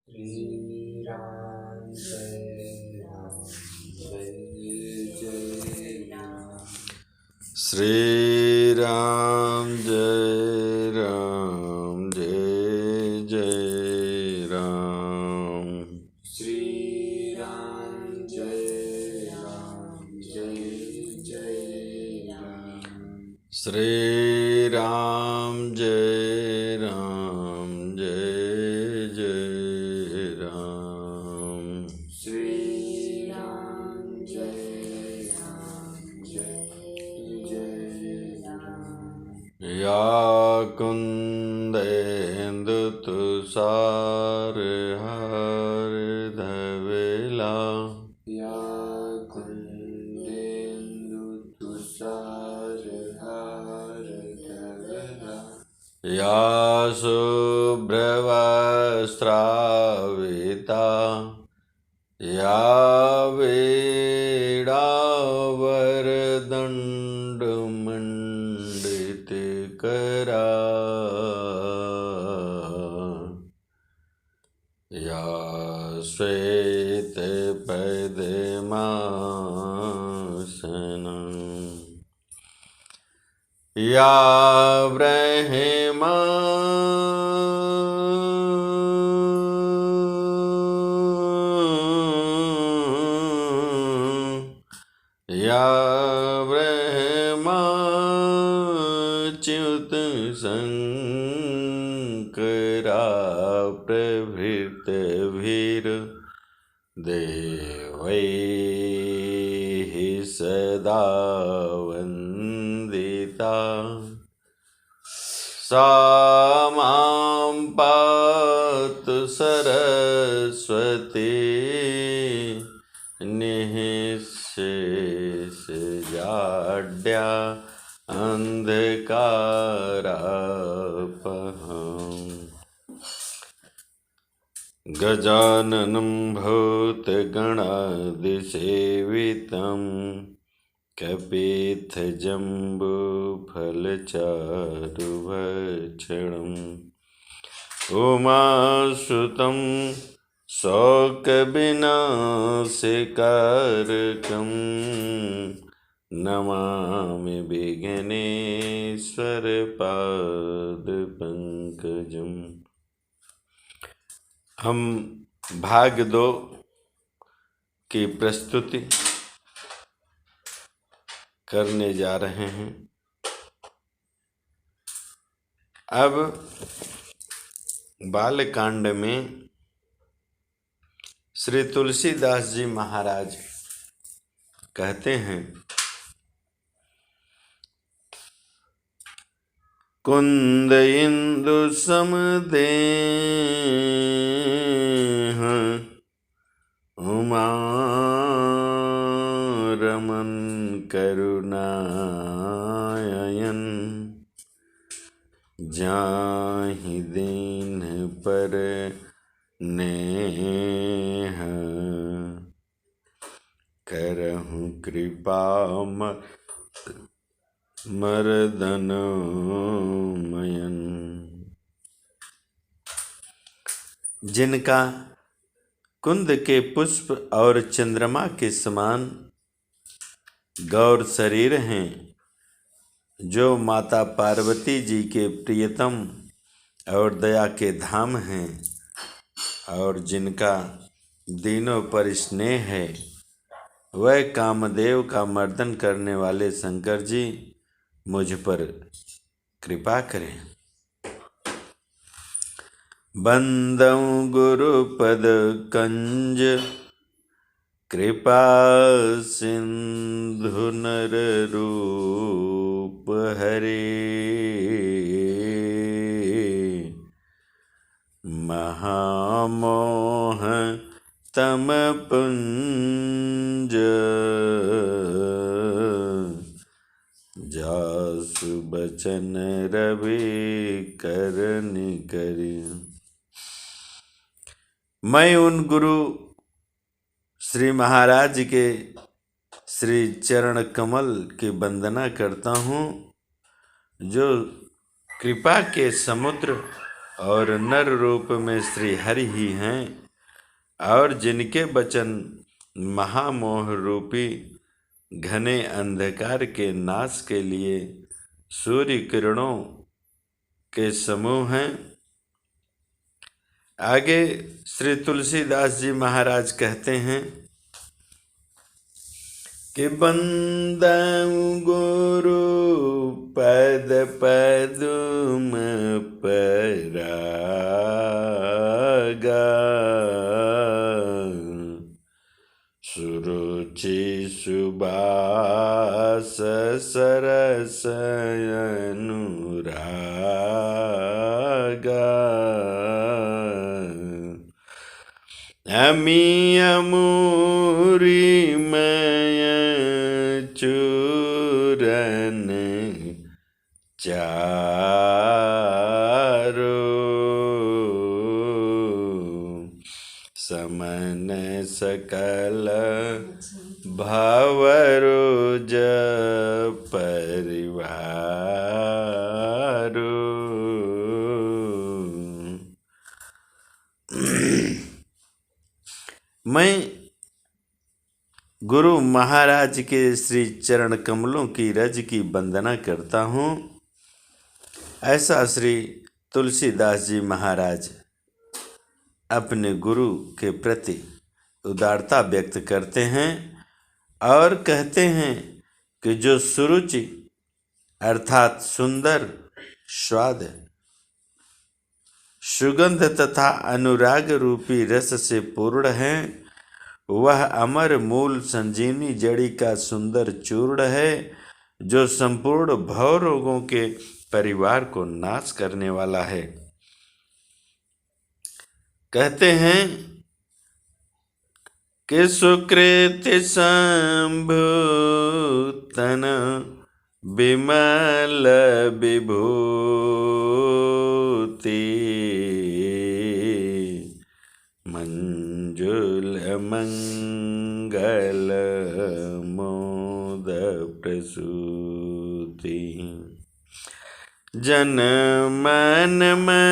श्री राम जय राम जय जय राम। श्री राम जय राम जय जय राम। श्री राम जय राम जय जय राम। श्री राम जय राम जय जय राम। श्री राम जय राम जय जय राम। या कुंदेन्दु तुषार हार धवला। या कुंदेन्दु तुषार हार धवला। या शुभ्रवस्त्रावृता। या वीणावरदण्डमण्डितकरा। या श्वेतपद्मासना। या ब्रह्मा या ब्रह्माच्युत शंकरा प्रभृतिभिर् देवैः सदा वन्दिता। सा मां पातु सरस्वती निःशेषजाड्या अन्धकारापहम्। गजाननं भूतगणादिसेवितं कपित्थजम्बूफलचारुभक्षणम् उमासुतं शोकविनाशकारकं नमामि विघ्नेश्वरपादपङ्कजम्। हम भाग 2 की प्रस्तुति करने जा रहे हैं। अब बालकांड में श्री तुलसीदास जी महाराज कहते हैं, कुंद इंदु समदेह उमा रमन करुणायन। जाहि दीन पर नेह करहु कृपा मर्दनमयन। जिनका कुंद के पुष्प और चंद्रमा के समान गौर शरीर हैं, जो माता पार्वती जी के प्रियतम और दया के धाम हैं, और जिनका दीनों पर स्नेह है, वह कामदेव का मर्दन करने वाले शंकर जी मुझ पर कृपा करें। बंदं गुरुपद कंज कृपा सिंधु नर रूप हरे। महामोह तम पुंज जासु बचन रवि करनि करि। मैं उन गुरु श्री महाराज के श्री चरण कमल की वंदना करता हूँ, जो कृपा के समुद्र और नर रूप में श्री हरि ही हैं, और जिनके वचन महामोह रूपी घने अंधकार के नाश के लिए सूर्य किरणों के समूह हैं। आगे श्री तुलसीदास जी महाराज कहते हैं कि बंदाऊं गुरु पद पदुम परागा, सुरुचि सुबास सरस अनुरागा, अमी अमूरी मय चूरन चारो, समन सकल भवरोज परिवारो। मैं गुरु महाराज के श्री चरण कमलों की रज की वंदना करता हूँ। ऐसा श्री तुलसीदास जी महाराज अपने गुरु के प्रति उदारता व्यक्त करते हैं और कहते हैं कि जो सुरुचि अर्थात सुंदर, स्वाद, सुगंध तथा अनुराग रूपी रस से पूर्ण है, वह अमर मूल संजीवनी जड़ी का सुंदर चूर्ण है, जो संपूर्ण भव रोगों के परिवार को नाश करने वाला है। कहते हैं कि सुकृति संभूतन विमल विभूति, मंजुल मंगल मोद प्रसूति, जन मन मंजु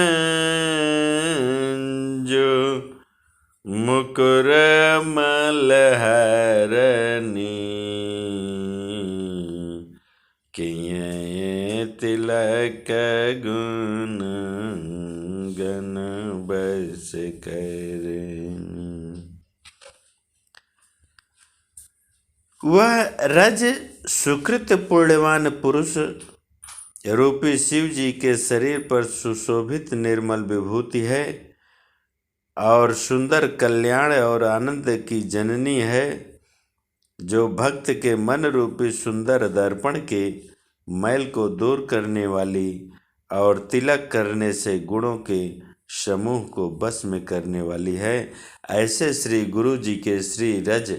मुकुर मलहरनी, किए तिलक गुण गण बस करनी। वह रज सुकृत पुण्यवान पुरुष रूपी शिव जी के शरीर पर सुशोभित निर्मल विभूति है और सुंदर कल्याण और आनंद की जननी है, जो भक्त के मन रूपी सुंदर दर्पण के मैल को दूर करने वाली और तिलक करने से गुणों के समूह को बस में करने वाली है। ऐसे श्री गुरु जी के श्री रज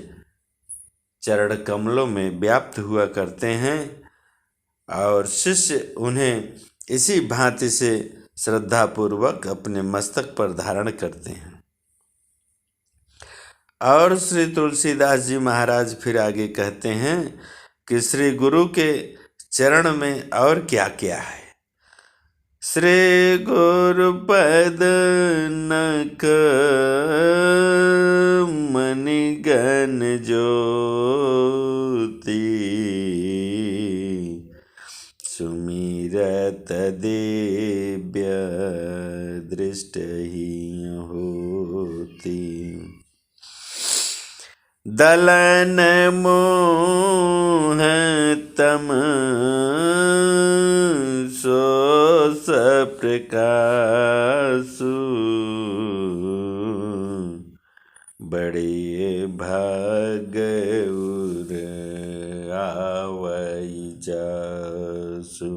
चरण कमलों में व्याप्त हुआ करते हैं और शिष्य उन्हें इसी भांति से श्रद्धापूर्वक अपने मस्तक पर धारण करते हैं। और श्री तुलसीदास जी महाराज फिर आगे कहते हैं कि श्री गुरु के चरण में और क्या क्या है। श्री गुरु पद नख मणिगण ज्योति, सुमिरत दिव्य दृष्ट ही होती, दलन मोह तम सोस प्रकाशु, बड़े भाग उर आवई जासु।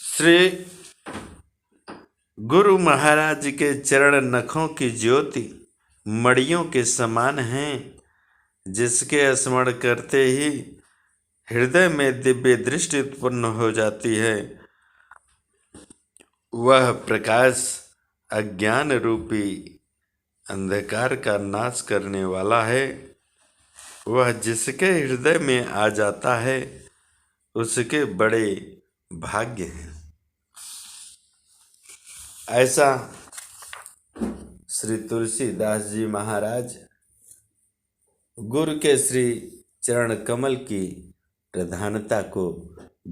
श्री गुरु महाराज के चरण नखों की ज्योति मड़ियों के समान हैं, जिसके स्मरण करते ही हृदय में दिव्य दृष्टि उत्पन्न हो जाती है। वह प्रकाश अज्ञान रूपी अंधकार का नाश करने वाला है। वह जिसके हृदय में आ जाता है, उसके बड़े भाग्य है। ऐसा श्री तुलसीदास जी महाराज गुरु के श्री चरण कमल की प्रधानता को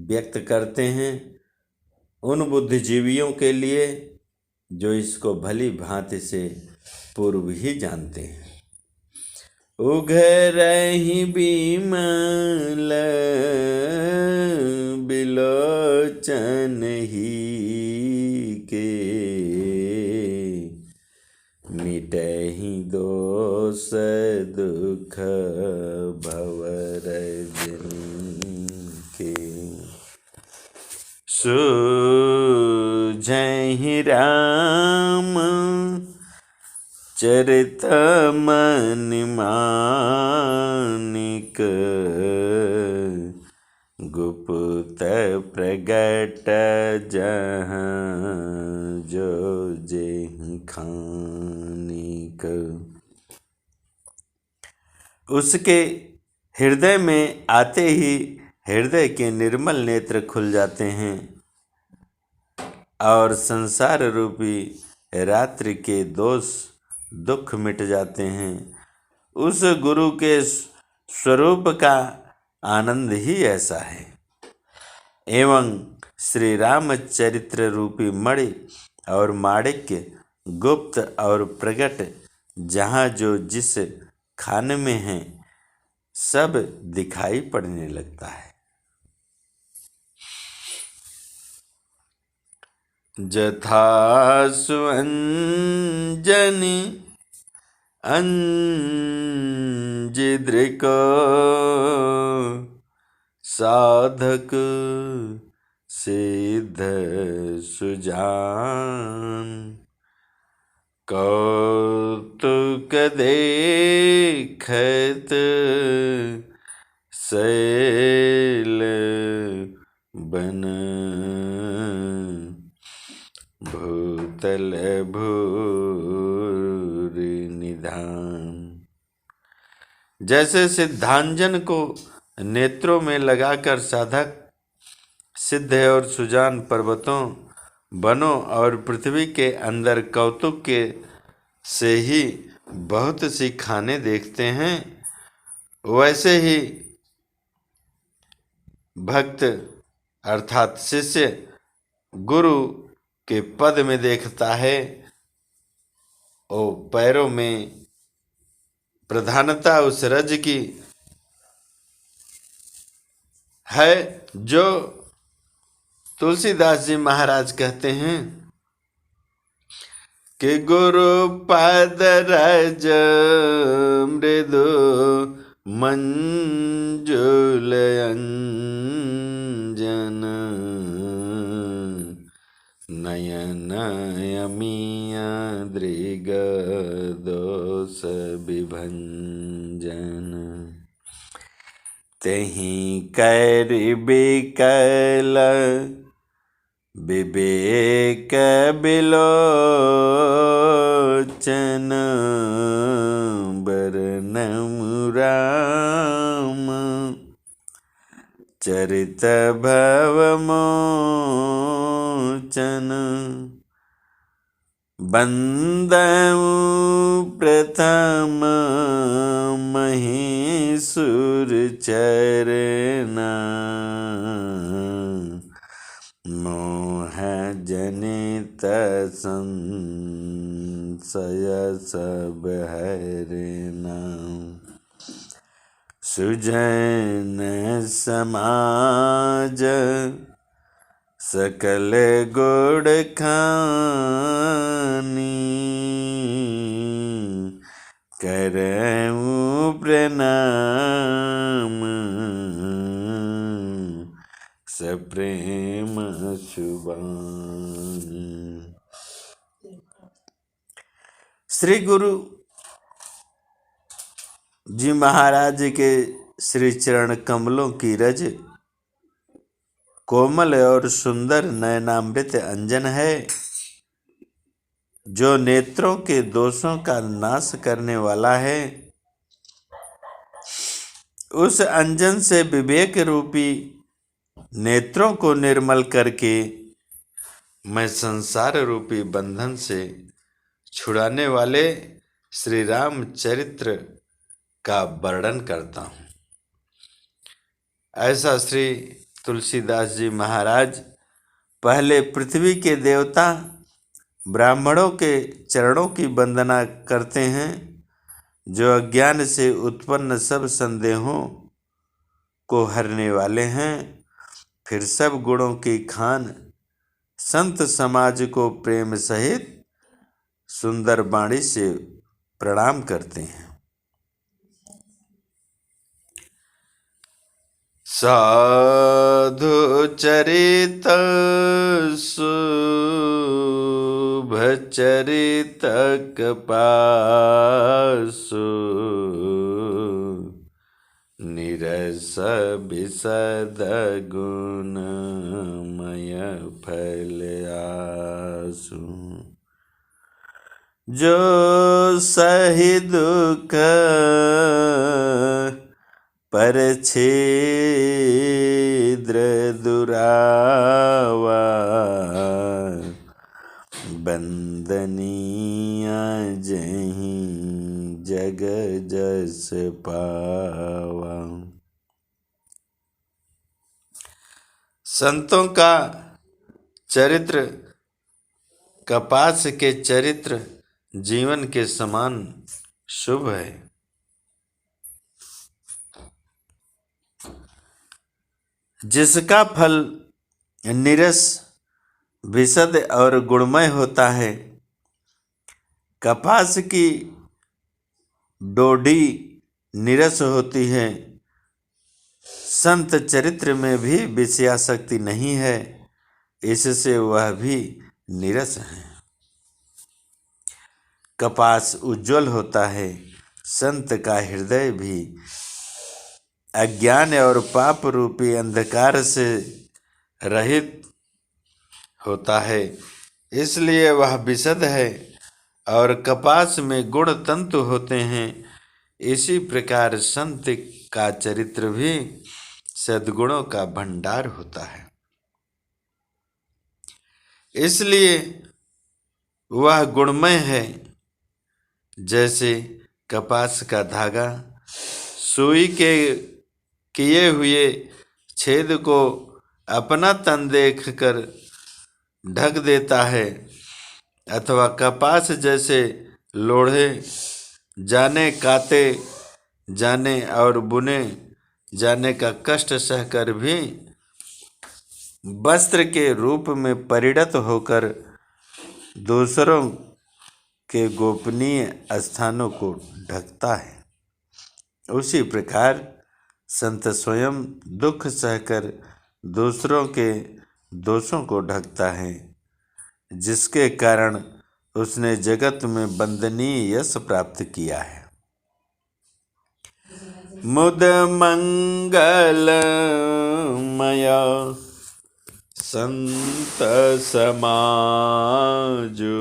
व्यक्त करते हैं उन बुद्धिजीवियों के लिए जो इसको भली भांति से पूर्व ही जानते हैं। उघरहि बिमल बिलोचन ही के मिटहि दोष दुख भवरजनी के सूझहि राम चरित मनि मानिक गुप्त प्रगट जहाँ जो जेहि खानिक। उसके हृदय में आते ही हृदय के निर्मल नेत्र खुल जाते हैं और संसार रूपी रात्रि के दोष दुख मिट जाते हैं। उस गुरु के स्वरूप का आनंद ही ऐसा है। एवं श्री रामचरित्र रूपी मणि और माणिक्य गुप्त और प्रगट जहाँ जो जिस खाने में है सब दिखाई पड़ने लगता है। जथा सुअंजनी अंजिद्रिक साधक सिद्ध सुजान कौतुक देखत शैल बन भूतल भूरि निधान। जैसे सिद्धांजन को नेत्रों में लगाकर साधक सिद्ध और सुजान पर्वतों वनों और पृथ्वी के अंदर कौतुक के से ही बहुत सी खाने देखते हैं, वैसे ही भक्त अर्थात शिष्य गुरु के पद में देखता है और पैरों में प्रधानता उस रज की है जो तुलसीदास जी महाराज कहते हैं कि गुरु पद रज मृदु मंजुल अंजन नयन यमिया दृग दोष विभंजन। तेहि कर बिकल विवेक बिलोचन बरनमु राम चरित भवमोचन। बंदऊ प्रथम महीसुर चरना मोह जनित संशय सब हरना। सुजन समाज सकल गुण खानी करऊं प्रणाम सप्रेम शुभानी। श्री गुरु जी महाराज के श्री चरण कमलों की रज कोमल और सुंदर नयनामृत अंजन है जो नेत्रों के दोषों का नाश करने वाला है। उस अंजन से विवेक रूपी नेत्रों को निर्मल करके मैं संसार रूपी बंधन से छुड़ाने वाले श्री राम चरित्र का वर्णन करता हूँ। ऐसा श्री तुलसीदास जी महाराज पहले पृथ्वी के देवता ब्राह्मणों के चरणों की वंदना करते हैं, जो अज्ञान से उत्पन्न सब संदेहों को हरने वाले हैं। फिर सब गुणों की खान संत समाज को प्रेम सहित सुंदर वाणी से प्रणाम करते हैं। साधु चरित शुभ चरित कपासु निरस विशद गुणमय फल आसु। जो सही दुख पर छिद्र दुरावा बंदनीय जहीं जग जस पावा। संतों का चरित्र कपास के चरित्र जीवन के समान शुभ है। जिसका फल निरस विशद और गुणमय होता है। कपास की डोडी निरस होती है। संत चरित्र में भी विषयासक्ति नहीं है, इससे वह भी निरस है। कपास उज्जवल होता है। संत का हृदय भी अज्ञान और पाप रूपी अंधकार से रहित होता है, इसलिए वह विशद है। और कपास में गुण तंतु होते हैं। इसी प्रकार संत का चरित्र भी सद्गुणों का भंडार होता है, इसलिए वह गुणमय है। जैसे कपास का धागा सुई के किए हुए छेद को अपना तन देखकर ढक देता है, अथवा कपास जैसे लोढ़े जाने काते जाने और बुने जाने का कष्ट सहकर भी वस्त्र के रूप में परिणत होकर दूसरों के गोपनीय स्थानों को ढकता है, उसी प्रकार संत स्वयं दुख सहकर दूसरों के दोषों को ढकता है, जिसके कारण उसने जगत में वंदनीय यश प्राप्त किया है। मुद मंगलमय संत समाजो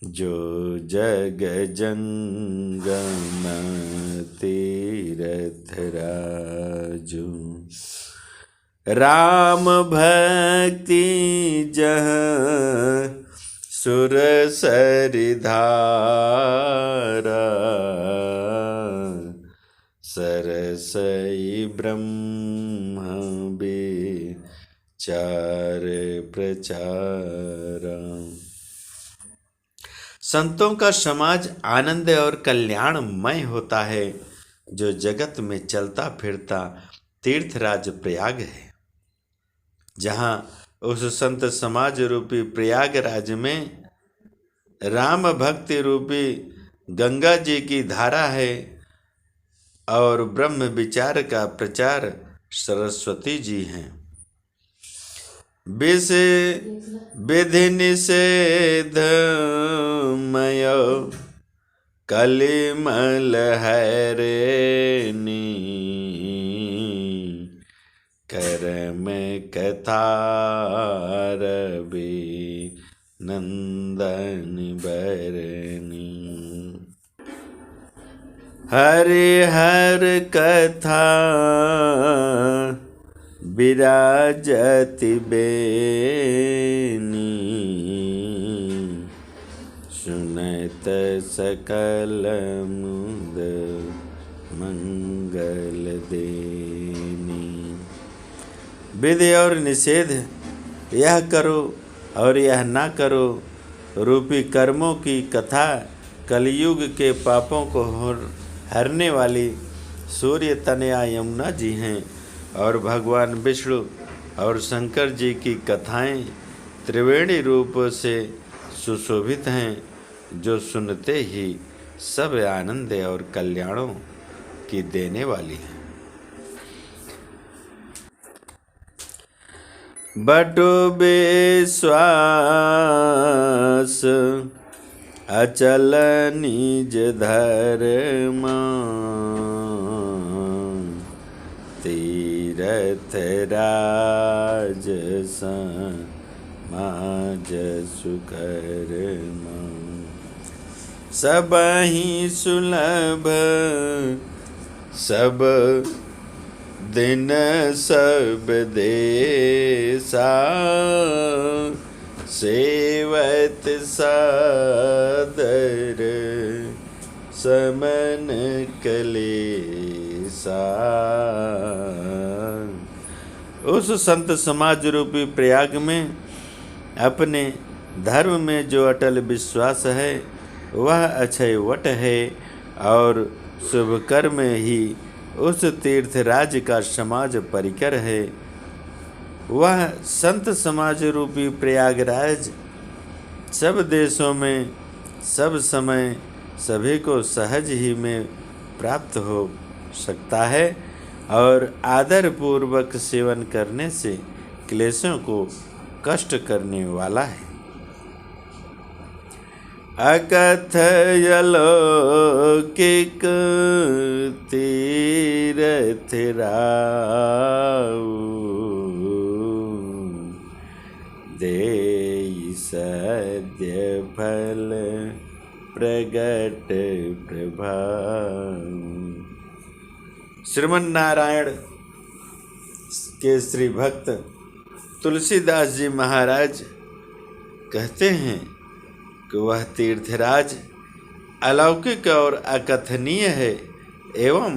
जो जग जंगम तीरथ राजू। राम भक्ति जह सुर सरिधारा सरसई ब्रह्म विचार प्रचार। संतों का समाज आनंद और कल्याणमय होता है, जो जगत में चलता फिरता तीर्थराज प्रयाग है। जहाँ उस संत समाज रूपी प्रयागराज में राम भक्ति रूपी गंगा जी की धारा है और ब्रह्म विचार का प्रचार सरस्वती जी हैं। विधि निषेधमय कलिमल हैरेनी करम कथा रवि नंदन बरनी। हरिहर कथा विराजति बेनी, सुनत सकल मुद मंगल देनी। विधि और निषेध, यह करो और यह ना करो रूपी कर्मों की कथा कलयुग के पापों को हरने वाली सूर्य तनया यमुना जी हैं, और भगवान विष्णु और शंकर जी की कथाएं त्रिवेणी रूप से सुशोभित हैं, जो सुनते ही सब आनंद और कल्याणों की देने वाली हैं। बटो विश्वास अचल निज धर्मा, तीरथ राज समाज सुकर्मा। सबहि सुलभ सब दिन सब देसा, सेवत सादर समन कलेसा। उस संत समाज रूपी प्रयाग में अपने धर्म में जो अटल विश्वास है वह अक्षय वट है, और शुभ कर्म ही उस तीर्थराज का समाज परिकर है। वह संत समाज रूपी प्रयागराज सब देशों में सब समय सभी को सहज ही में प्राप्त हो सकता है, और आदर पूर्वक सेवन करने से क्लेशों को कष्ट करने वाला है। अकथय अलौकिक तीरथ राउ, देई सद्य फल प्रगट प्रभाव। श्रीमन नारायण के श्री भक्त तुलसीदास जी महाराज कहते हैं कि वह तीर्थराज अलौकिक और अकथनीय है एवं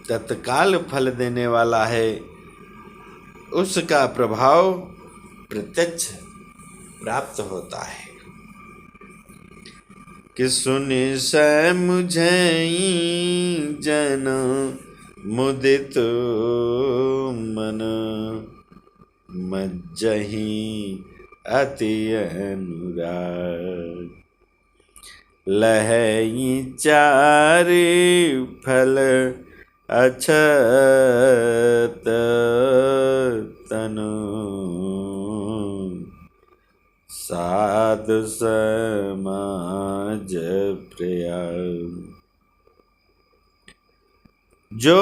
तत्काल फल देने वाला है। उसका प्रभाव प्रत्यक्ष प्राप्त होता है कि सुनि समुझई जन मुदित मन, मज्जहि अति अनुराग। लहई चारि फल अछत तनु, साधु समाज प्रयाग। जो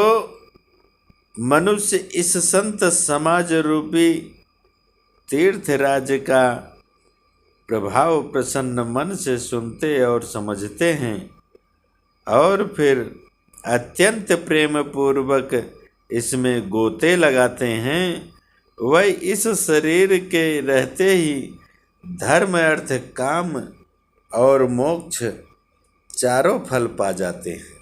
मनुष्य इस संत समाज रूपी तीर्थराज का प्रभाव प्रसन्न मन से सुनते और समझते हैं और फिर अत्यंत प्रेम पूर्वक इसमें गोते लगाते हैं, वह इस शरीर के रहते ही धर्म अर्थ काम और मोक्ष चारों फल पा जाते हैं।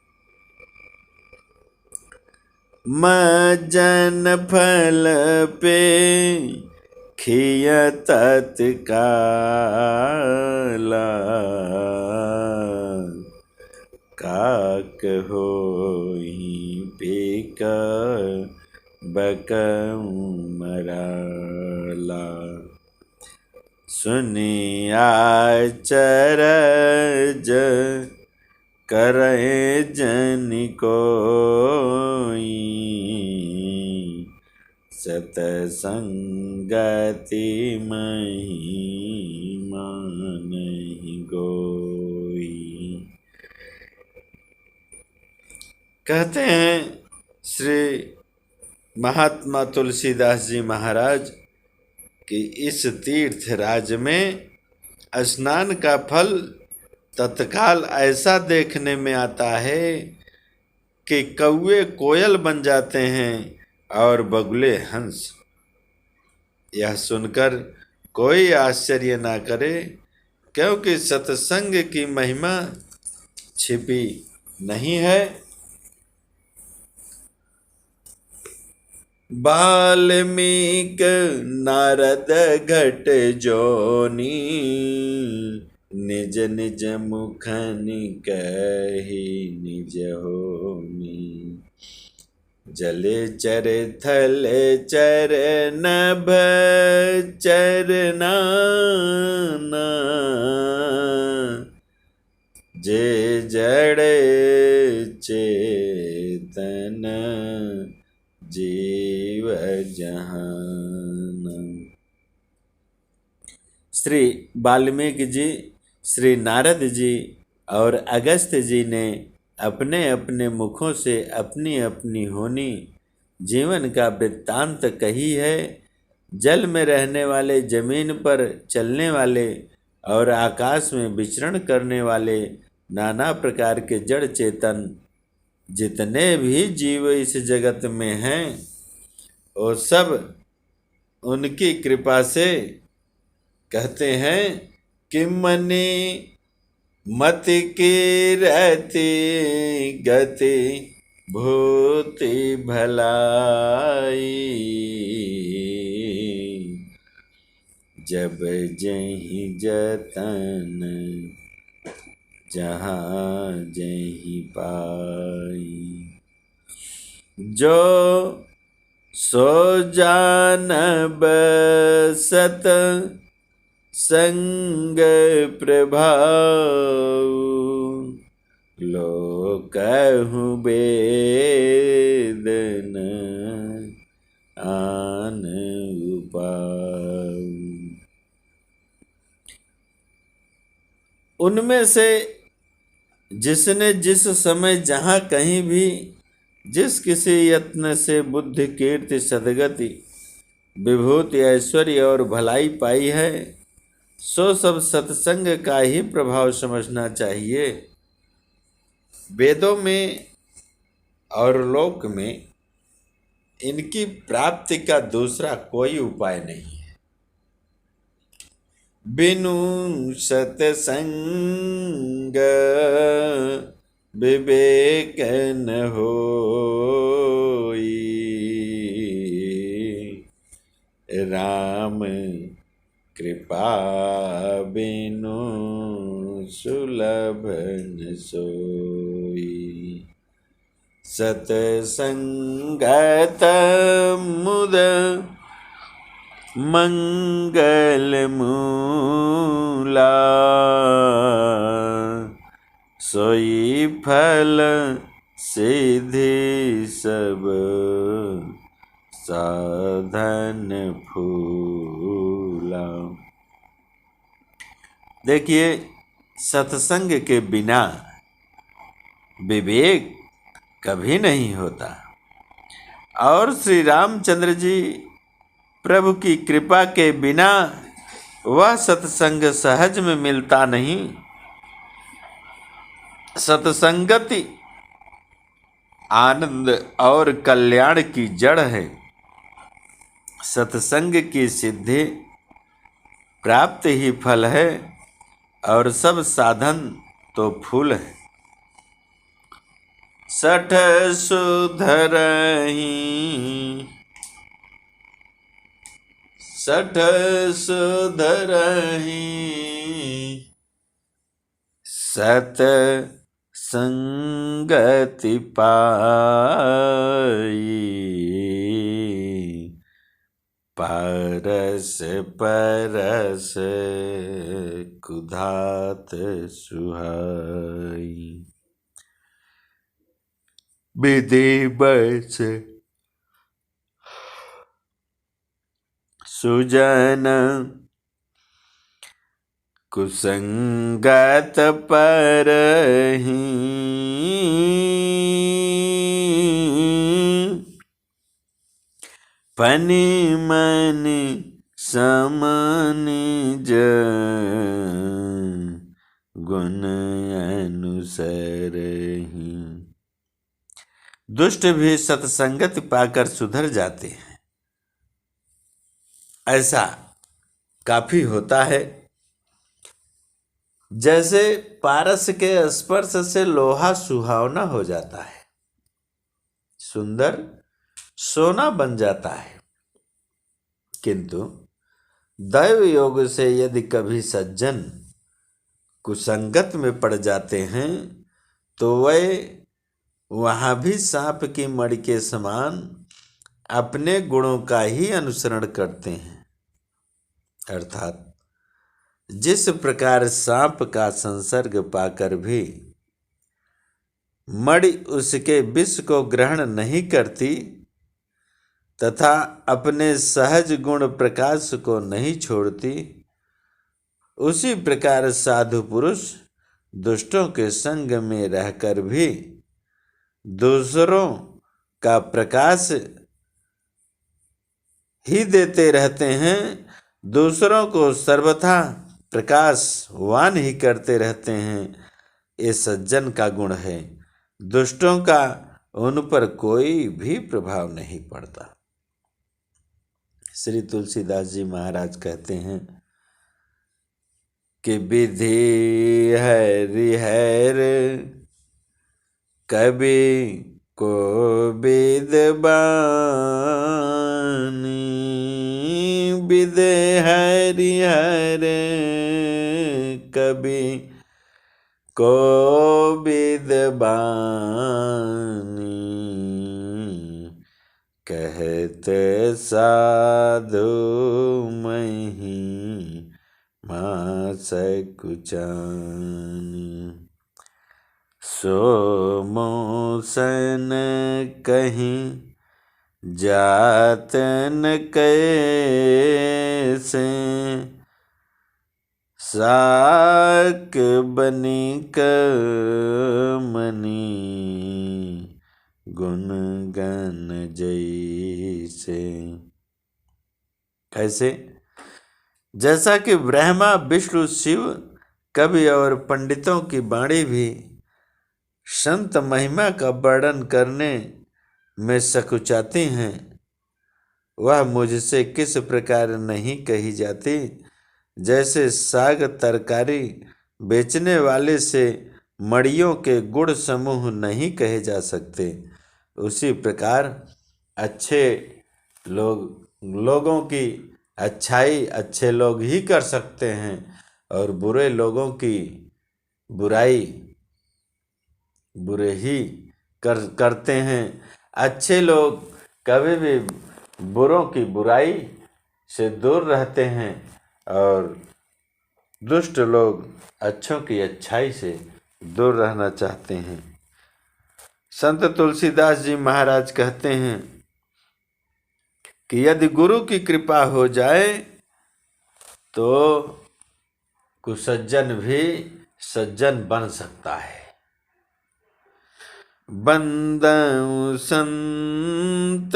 मज्जन फल पे खिय तत्काला, काक होई पीक बकम मराला। सुनि आचरज करे जनि कोई, सतसंगति महिमा नहीं गोई। कहते हैं श्री महात्मा तुलसीदास जी महाराज कि इस तीर्थराज में स्नान का फल तत्काल ऐसा देखने में आता है कि कौवे कोयल बन जाते हैं और बगुले हंस। यह सुनकर कोई आश्चर्य ना करे, क्योंकि सत्संग की महिमा छिपी नहीं है। वाल्मीक नारद घट जोनी, निज निज मुखनि कही निज होनी। जले चर थल चर नभ चरना, जे जड़ चेतन जीव जहान। श्री वाल्मीकि जी, श्री नारद जी और अगस्त्य जी ने अपने अपने मुखों से अपनी अपनी होनी जीवन का वृत्तांत कही है। जल में रहने वाले, जमीन पर चलने वाले और आकाश में विचरण करने वाले नाना प्रकार के जड़ चेतन जितने भी जीव इस जगत में हैं, वो सब उनकी कृपा से कहते हैं कि मनि मति की रहती गति भूति भलाई। जब जहीं जतन जहाँ जहीं पाई। जो सो जानब सत संग प्रभाव, लोकहु वेदन आन उपाय। उनमें से जिसने जिस समय जहाँ कहीं भी जिस किसी यत्न से बुद्धि कीर्ति सद्गति विभूति ऐश्वर्य और भलाई पाई है, सो सब सत्संग का ही प्रभाव समझना चाहिए। वेदों में और लोक में इनकी प्राप्ति का दूसरा कोई उपाय नहीं है। बिनु सत्संग विवेक न होई, राम कृपा बिनु सुलभ न सोई। सत्संगत मुद मंगल मूला, सोई फल सिद्धि सब साधन फूला। देखिए, सत्संग के बिना विवेक कभी नहीं होता, और श्री रामचंद्र जी प्रभु की कृपा के बिना वह सत्संग सहज में मिलता नहीं। सत्संगति आनंद और कल्याण की जड़ है। सत्संग की सिद्धि प्राप्त ही फल है, और सब साधन तो फूल है। सठ सुधरहि सठ सुधरहि, सत संगति पाई। परस परस कुधात सुहाई। विधि बस सुजन कुसंगत परहि, फनि मनि सम निज गुण अनुसरहि। दुष्ट भी सत्संगति पाकर सुधर जाते हैं। ऐसा काफी होता है। जैसे पारस के स्पर्श से लोहा सुहावना हो जाता है, सुंदर सोना बन जाता है, किंतु दैव योग से यदि कभी सज्जन कुसंगत में पड़ जाते हैं तो वे वहां भी सांप की मणि के समान अपने गुणों का ही अनुसरण करते हैं। अर्थात जिस प्रकार सांप का संसर्ग पाकर भी मणि उसके विष को ग्रहण नहीं करती तथा अपने सहज गुण प्रकाश को नहीं छोड़ती, उसी प्रकार साधु पुरुष दुष्टों के संग में रहकर भी दूसरों का प्रकाश ही देते रहते हैं, दूसरों को सर्वथा प्रकाशवान ही करते रहते हैं। ये सज्जन का गुण है। दुष्टों का उन पर कोई भी प्रभाव नहीं पड़ता। श्री तुलसीदास जी महाराज कहते हैं कि विधि हरिहर कवि को विद्वानी, विधि हरिहर कवि को विद्वानी, कहते साधु मही मास कुचानी, सो मोसन कहीं जातन कैसे, साक बनिक मनी गुण गन जैसे। कैसे? जैसा कि ब्रह्मा विष्णु शिव कवि और पंडितों की वाणी भी संत महिमा का वर्णन करने में सकुचाती हैं, वह मुझसे किस प्रकार नहीं कही जाती। जैसे साग तरकारी बेचने वाले से मड़ियों के गुण समूह नहीं कहे जा सकते, उसी प्रकार अच्छे लोगों की अच्छाई अच्छे लोग ही कर सकते हैं और बुरे लोगों की बुराई बुरे ही करते हैं। अच्छे लोग कभी भी बुरों की बुराई से दूर रहते हैं और दुष्ट लोग अच्छों की अच्छाई से दूर रहना चाहते हैं। संत तुलसीदास जी महाराज कहते हैं कि यदि गुरु की कृपा हो जाए तो कुसज्जन भी सज्जन बन सकता है। बंदउ संत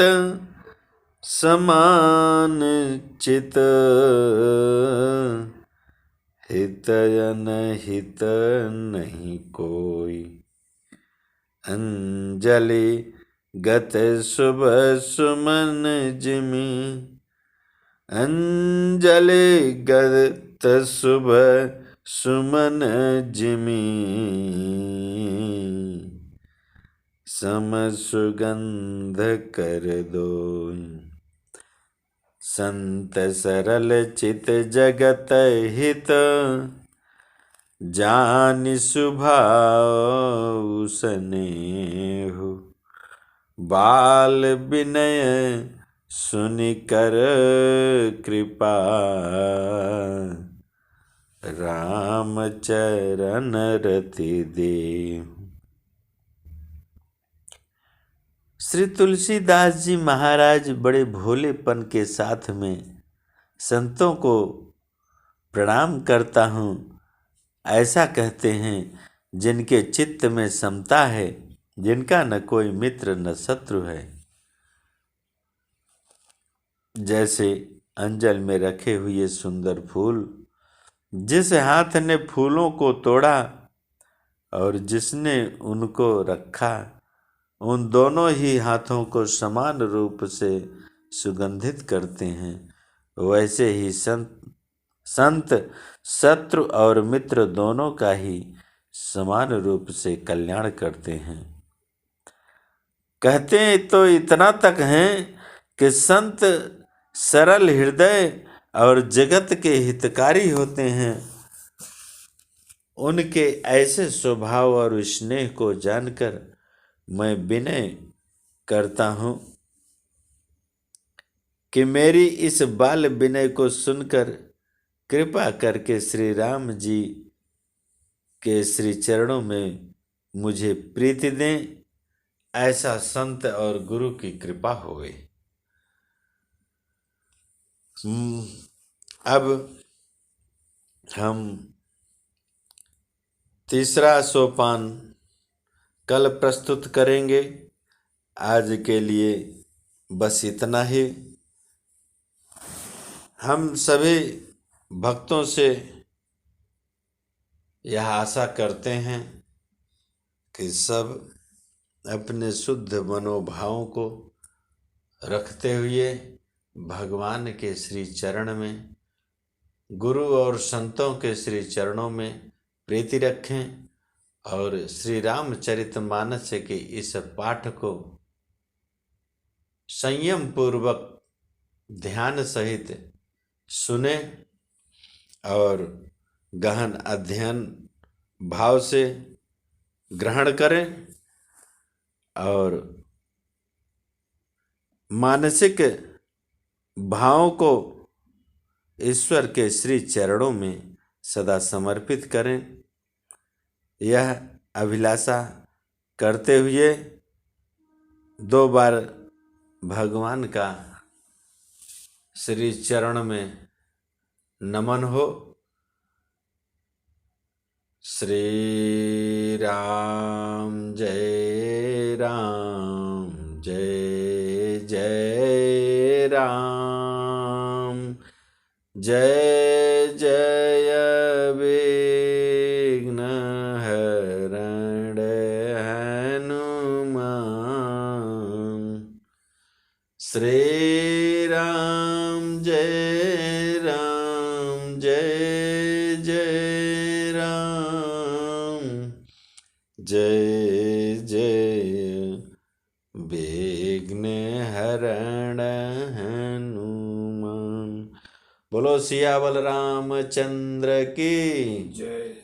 समान चित, हित अनहित नहीं कोई, अंजलि गत शुभ सुमन जिमि, अंजलि गत शुभ सुमन जिमि, सम सुगंध कर दो, संत सरल चित जगत हित, जानि सुभाव स्नेहु, बाल विनय सुनि कर कृपा, राम चरण रति देहु। श्री तुलसीदास जी महाराज बड़े भोलेपन के साथ में संतों को प्रणाम करता हूँ ऐसा कहते हैं, जिनके चित्त में समता है, जिनका न कोई मित्र न शत्रु है। जैसे अंजल में रखे हुए सुंदर फूल, जिस हाथ ने फूलों को तोड़ा और जिसने उनको रखा उन दोनों ही हाथों को समान रूप से सुगंधित करते हैं। वैसे ही संत शत्रु और मित्र दोनों का ही समान रूप से कल्याण करते हैं। कहते हैं तो इतना तक हैं कि संत सरल हृदय और जगत के हितकारी होते हैं। उनके ऐसे स्वभाव और स्नेह को जानकर मैं विनय करता हूँ कि मेरी इस बाल विनय को सुनकर कृपा करके श्री राम जी के श्री चरणों में मुझे प्रीति दें। ऐसा संत और गुरु की कृपा होवे। अब हम तीसरा सोपान कल प्रस्तुत करेंगे। आज के लिए बस इतना ही। हम सभी भक्तों से यह आशा करते हैं कि सब अपने शुद्ध मनोभावों को रखते हुए भगवान के श्री चरण में, गुरु और संतों के श्री चरणों में प्रीति रखें और श्री रामचरितमानस के इस पाठ को संयम पूर्वक ध्यान सहित सुने और गहन अध्ययन भाव से ग्रहण करें और मानसिक भावों को ईश्वर के श्री चरणों में सदा समर्पित करें। यह अभिलाषा करते हुए 2 बार भगवान का श्री चरण में नमन हो। श्री राम जय राम जय जय राम जय जय विघ्न हरण हनुमान। श्री राम जय राम जय जय राम जय जय विघ्न हरण हनुमान। बोलो सियावर रामचंद्र की जय।